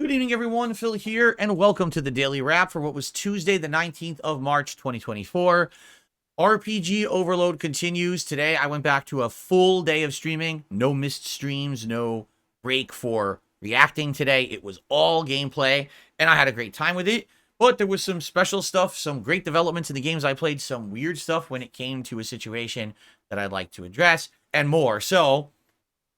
Good evening, everyone. Phil here, and welcome to the Daily Wrap for what was Tuesday, the 19th of March, 2024. RPG overload continues. Today, I went back to a full day of streaming. No missed streams, no break for reacting today. It was all gameplay, and I had a great time with it. But there was some special stuff, some great developments in the games I played, some weird stuff when it came to a situation that I'd like to address, and more. So,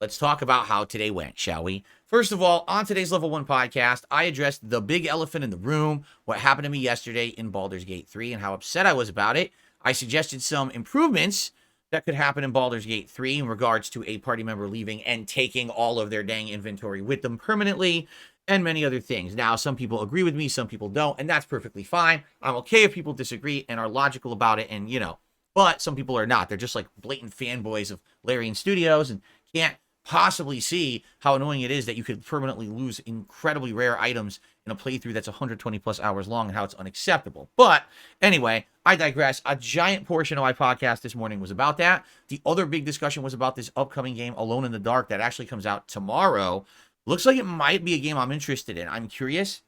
let's talk about how today went, shall we? First of all, on today's Level 1 podcast, I addressed the big elephant in the room, what happened to me yesterday in Baldur's Gate 3 and how upset I was about it. I suggested some improvements that could happen in Baldur's Gate 3 in regards to a party member leaving and taking all of their dang inventory with them permanently, and many other things. Now, some people agree with me, some people don't, and that's perfectly fine. I'm okay if people disagree and are logical about it, and but some people are not. They're just like blatant fanboys of Larian Studios and can't possibly see how annoying it is that you could permanently lose incredibly rare items in a playthrough that's 120 plus hours long, and how it's unacceptable. But anyway, I digress. A giant portion of my podcast this morning was about that. The other big discussion was about this upcoming game, Alone in the Dark, that actually comes out tomorrow. Looks like it might be a game I'm interested in. I'm curious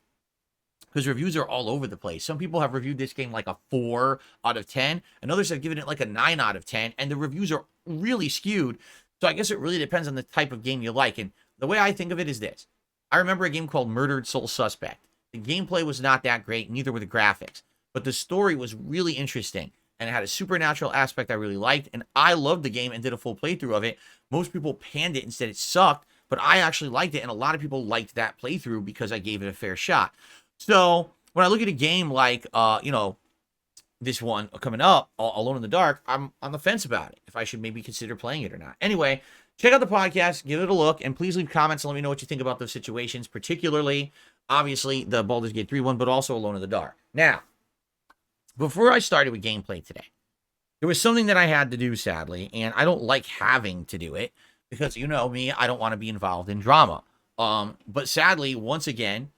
because reviews are all over the place. Some people have reviewed this game like a 4 out of 10, and others have given it like a 9 out of 10, and the reviews are really skewed. So I guess it really depends on the type of game you like. And the way I think of it is this. I remember a game called Murdered Soul Suspect. The gameplay was not that great, neither were the graphics. But the story was really interesting, and it had a supernatural aspect I really liked, and I loved the game and did a full playthrough of it. Most people panned it and said it sucked, but I actually liked it, and a lot of people liked that playthrough because I gave it a fair shot. So when I look at a game like, this one coming up, Alone in the Dark, I'm on the fence about it, if I should maybe consider playing it or not. Anyway, check out the podcast, give it a look, and please leave comments and let me know what you think about those situations, particularly, obviously, the Baldur's Gate 3 one, but also Alone in the Dark. Now, before I started with gameplay today, there was something that I had to do, sadly, and I don't like having to do it, because you know me, I don't want to be involved in drama. But sadly, once again,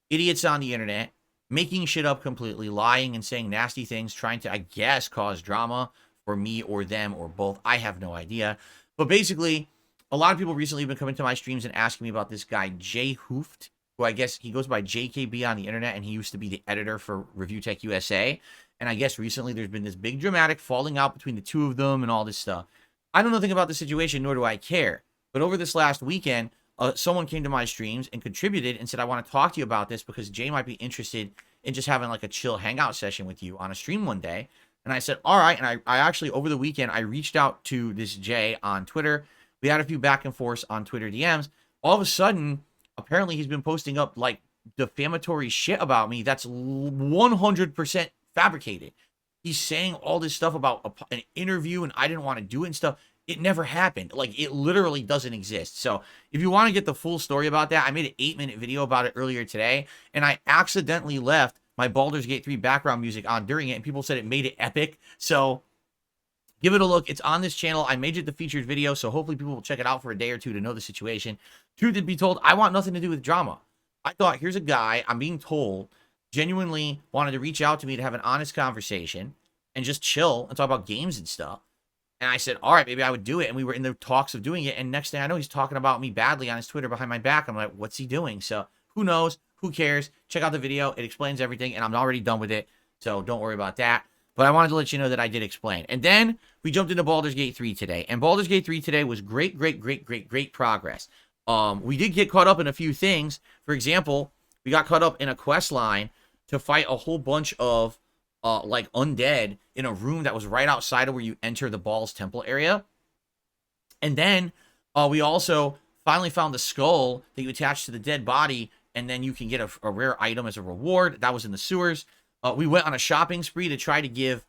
idiots on the internet, making shit up completely, lying and saying nasty things, trying to, I guess, cause drama for me or them or both. I have no idea. But basically, a lot of people recently have been coming to my streams and asking me about this guy, Jay Hooft, who I guess he goes by JKB on the internet, and he used to be the editor for Review Tech USA. And I guess recently there's been this big dramatic falling out between the two of them and all this stuff. I don't know anything about the situation, nor do I care. But over this last weekend, someone came to my streams and contributed and said, I want to talk to you about this because Jay might be interested in just having like a chill hangout session with you on a stream one day. And I said, all right. And I actually, over the weekend, I reached out to this Jay on Twitter. We had a few back and forths on Twitter DMs. All of a sudden, apparently he's been posting up like defamatory shit about me that's 100% fabricated. He's saying all this stuff about an interview and I didn't want to do it and stuff. It never happened. Like, it literally doesn't exist. So if you want to get the full story about that, I made an 8-minute video about it earlier today, and I accidentally left my Baldur's Gate 3 background music on during it, and people said it made it epic. So give it a look. It's on this channel. I made it the featured video, so hopefully people will check it out for a day or two to know the situation. Truth be told, I want nothing to do with drama. I thought, here's a guy, I'm being told, genuinely wanted to reach out to me to have an honest conversation and just chill and talk about games and stuff. And I said, all right, maybe I would do it. And we were in the talks of doing it. And next thing I know, he's talking about me badly on his Twitter behind my back. I'm like, what's he doing? So who knows? Who cares? Check out the video. It explains everything. And I'm already done with it. So don't worry about that. But I wanted to let you know that I did explain. And then we jumped into Baldur's Gate 3 today. And Baldur's Gate 3 today was great progress. We did get caught up in a few things. For example, we got caught up in a quest line to fight a whole bunch of like undead in a room that was right outside of where you enter the Balls Temple area. And then we also finally found the skull that you attach to the dead body, and then you can get a rare item as a reward. That was in the sewers. We went on a shopping spree to try to give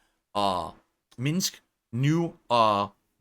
Minsk new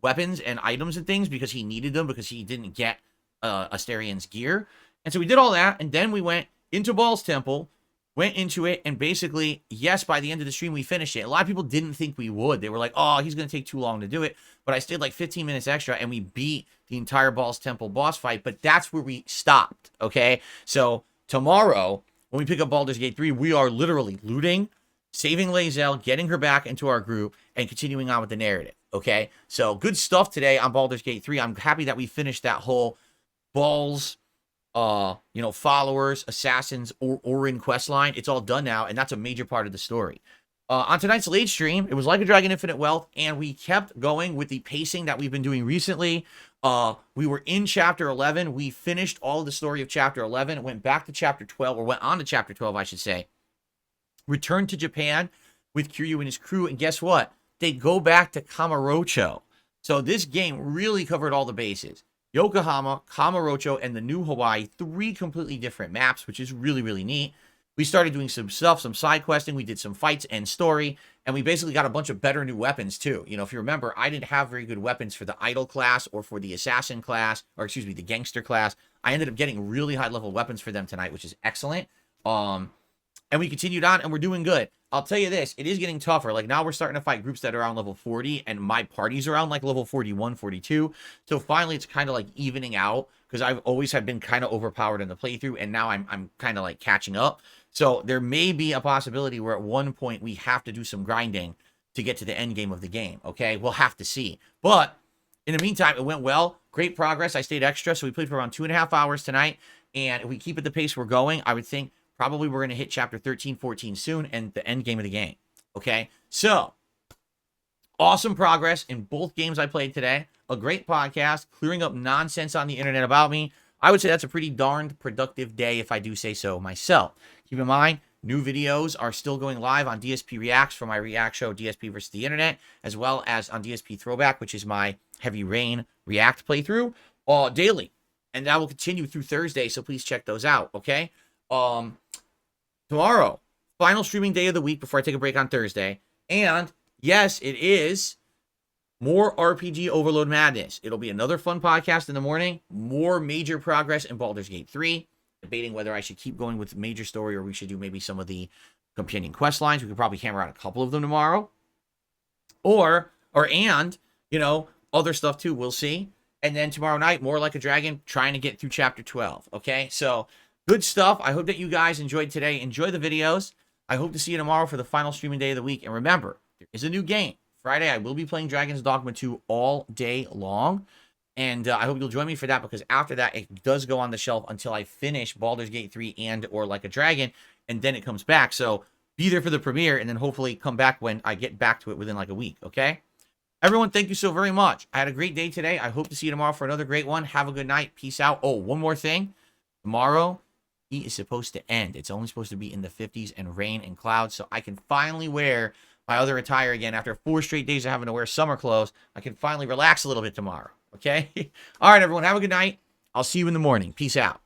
weapons and items and things because he needed them because he didn't get Asterian's gear. And so we did all that, and then we went into Balls Temple, went into it, and basically, yes, by the end of the stream, we finished it. A lot of people didn't think we would. They were like, oh, he's going to take too long to do it. But I stayed like 15 minutes extra, and we beat the entire Balls Temple boss fight. But that's where we stopped, okay? So tomorrow, when we pick up Baldur's Gate 3, we are literally looting, saving Lae'zel, getting her back into our group, and continuing on with the narrative, okay? So good stuff today on Baldur's Gate 3. I'm happy that we finished that whole Balls followers, assassins, or in quest line. It's all done now, and that's a major part of the story. On tonight's late stream, it was Like a Dragon Infinite Wealth, and we kept going with the pacing that we've been doing recently. We were in chapter 11. We finished all of the story of chapter 11, went back to chapter 12, or went on to chapter 12, I should say. Returned to Japan with Kiryu and his crew, and guess what? They go back to Kamurocho. So this game really covered all the bases. Yokohama, Kamurocho, and the new Hawaii, 3 completely different maps, which is really, really neat. We started doing some stuff, some side questing. We did some fights and story, and we basically got a bunch of better new weapons too. If you remember, I didn't have very good weapons for the idol class or for the assassin class, or excuse me, the gangster class. I ended up getting really high level weapons for them tonight, which is excellent. And we continued on, and we're doing good. I'll tell you this, it is getting tougher. Like, now we're starting to fight groups that are around level 40, and my party's around, like, level 41, 42. So finally, it's kind of, like, evening out, because I've always have been kind of overpowered in the playthrough, and now I'm kind of, like, catching up. So there may be a possibility where at one point we have to do some grinding to get to the end game of the game, okay? We'll have to see. But in the meantime, it went well. Great progress. I stayed extra, so we played for around 2.5 hours tonight, and if we keep at the pace we're going, I would think probably we're going to hit chapter 13, 14 soon, and the end game of the game. Okay? So, awesome progress in both games I played today. A great podcast, clearing up nonsense on the internet about me. I would say that's a pretty darned productive day, if I do say so myself. Keep in mind, new videos are still going live on DSP Reacts for my React show, DSP versus the Internet, as well as on DSP Throwback, which is my Heavy Rain React playthrough, daily. And that will continue through Thursday, so please check those out, okay? Tomorrow, final streaming day of the week before I take a break on Thursday. And yes, it is more RPG Overload Madness. It'll be another fun podcast in the morning. More major progress in Baldur's Gate 3. Debating whether I should keep going with major story or we should do maybe some of the companion quest lines. We could probably hammer out a couple of them tomorrow. And other stuff too. We'll see. And then tomorrow night, more Like a Dragon, trying to get through chapter 12. Okay, so good stuff. I hope that you guys enjoyed today. Enjoy the videos. I hope to see you tomorrow for the final streaming day of the week. And remember, there is a new game. Friday, I will be playing Dragon's Dogma 2 all day long. And I hope you'll join me for that, because after that, it does go on the shelf until I finish Baldur's Gate 3 and or Like a Dragon. And then it comes back. So be there for the premiere and then hopefully come back when I get back to it within like a week. Okay? Everyone, thank you so very much. I had a great day today. I hope to see you tomorrow for another great one. Have a good night. Peace out. Oh, one more thing. Tomorrow, heat is supposed to end. It's only supposed to be in the 50s and rain and clouds, so I can finally wear my other attire again. After 4 straight days of having to wear summer clothes, I can finally relax a little bit tomorrow, okay? All right, everyone, have a good night. I'll see you in the morning. Peace out.